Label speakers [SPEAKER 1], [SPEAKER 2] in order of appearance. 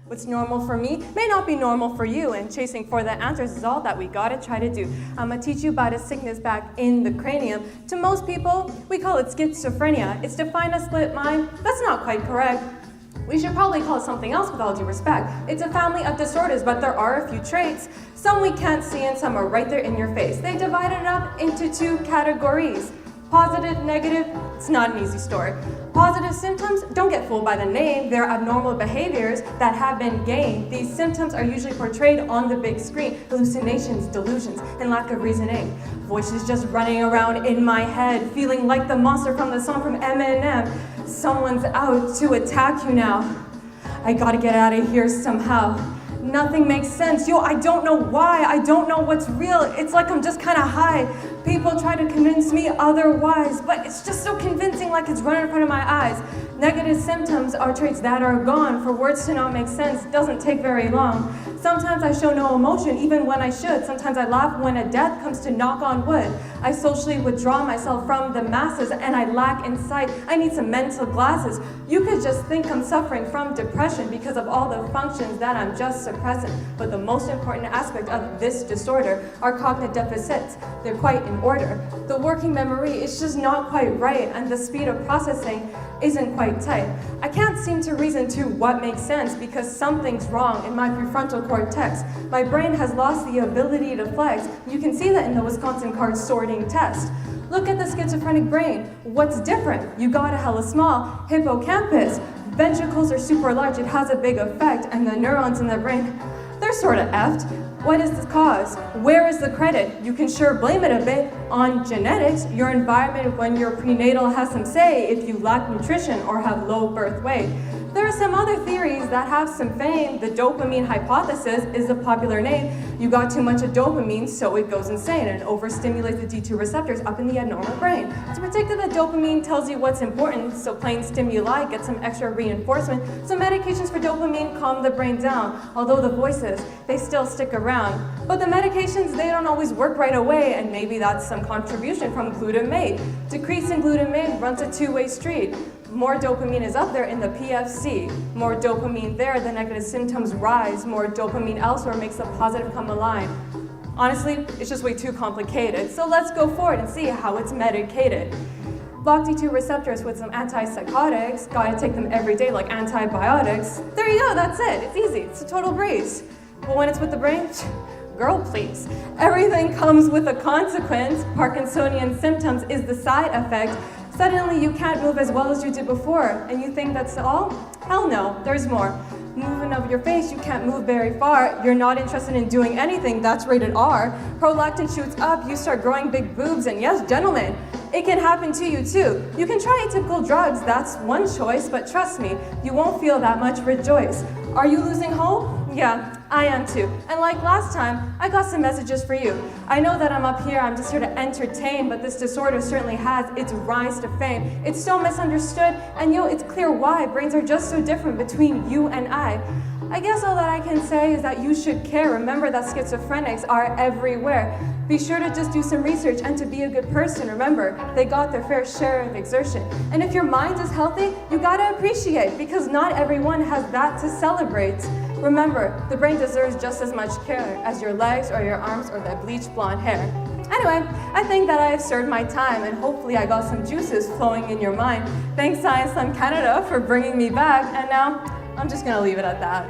[SPEAKER 1] What's normal for me may not be normal for you, and chasing for the answers is all that we gotta try to do. I'ma teach you about a sickness back in the cranium. To most people, we call it schizophrenia. It's defined as split mind. That's not quite correct. We should probably call it something else with all due respect. It's a family of disorders, but there are a few traits. Some we can't see and some are right there in your face. They divided it up into two categories. Positive, negative, it's not an easy story. Positive symptoms, don't get fooled by the name. They're abnormal behaviors that have been gained. These symptoms are usually portrayed on the big screen. Hallucinations, delusions, and lack of reasoning. Voices just running around in my head, feeling like the monster from the song from Eminem. Someone's out to attack you now. I gotta get out of here somehow. Nothing makes sense. Yo, I don't know why. I don't know what's real. It's like I'm just kind of high. People try to convince me otherwise, but it's just so convincing, like it's running in front of my eyes. Negative symptoms are traits that are gone. For words to not make sense doesn't take very long. Sometimes I show no emotion, even when I should. Sometimes I laugh when a death comes to knock on wood. I socially withdraw myself from the masses, and I lack insight. I need some mental glasses. You could just think I'm suffering from depression because of all the functions that I'm just suppressing. But the most important aspect of this disorder are cognitive deficits. They're quite in order. The working memory is just not quite right, and the speed of processing isn't quite tight. I can't seem to reason to what makes sense because something's wrong in my prefrontal cortex. My brain has lost the ability to flex. You can see that in the Wisconsin card sorting test. Look at the schizophrenic brain. What's different? You got a hella small hippocampus. Ventricles are super large. It has a big effect, and the neurons in the brain, they're sort of effed. What is the cause? Where is the credit? You can sure blame it a bit on genetics, your environment when you're prenatal has some say if you lack nutrition or have low birth weight. There are some other theories that have some fame. The dopamine hypothesis is a popular name. You got too much of dopamine, so it goes insane and overstimulates the D2 receptors up in the abnormal brain. To predict that dopamine tells you what's important, so plain stimuli get some extra reinforcement. So medications for dopamine calm the brain down, although the voices, they still stick around. But the medications, they don't always work right away, and maybe that's some contribution from glutamate. Decreasing glutamate runs a two-way street. More dopamine is up there in the PFC. More dopamine there, the negative symptoms rise. More dopamine elsewhere makes the positive come alive. Honestly, it's just way too complicated. So let's go forward and see how it's medicated. Block D2 receptors with some antipsychotics. Gotta take them every day like antibiotics. There you go, that's it. It's easy, it's a total breeze. But when it's with the brain, girl, please. Everything comes with a consequence. Parkinsonian symptoms is the side effect. Suddenly you can't move as well as you did before, and you think that's all? Hell no, there's more. Movement of your face, you can't move very far. You're not interested in doing anything, that's rated R. Prolactin shoots up, you start growing big boobs, and yes, gentlemen, it can happen to you too. You can try atypical drugs, that's one choice, but trust me, you won't feel that much rejoice. Are you losing hope? Yeah, I am too. And like last time, I got some messages for you. I know that I'm up here, I'm just here to entertain, but this disorder certainly has its rise to fame. It's so misunderstood, and it's clear why. Brains are just so different between you and I guess all that I can say is that you should care. Remember that schizophrenics are everywhere. Be sure to just do some research, and to be a good person, remember, they got their fair share of exertion. And if your mind is healthy, you gotta appreciate, because not everyone has that to celebrate. Remember, the brain deserves just as much care as your legs or your arms or that bleached blonde hair. Anyway, I think that I have served my time, and hopefully I got some juices flowing in your mind. Thanks Science Slam Canada for bringing me back, and now I'm just gonna leave it at that.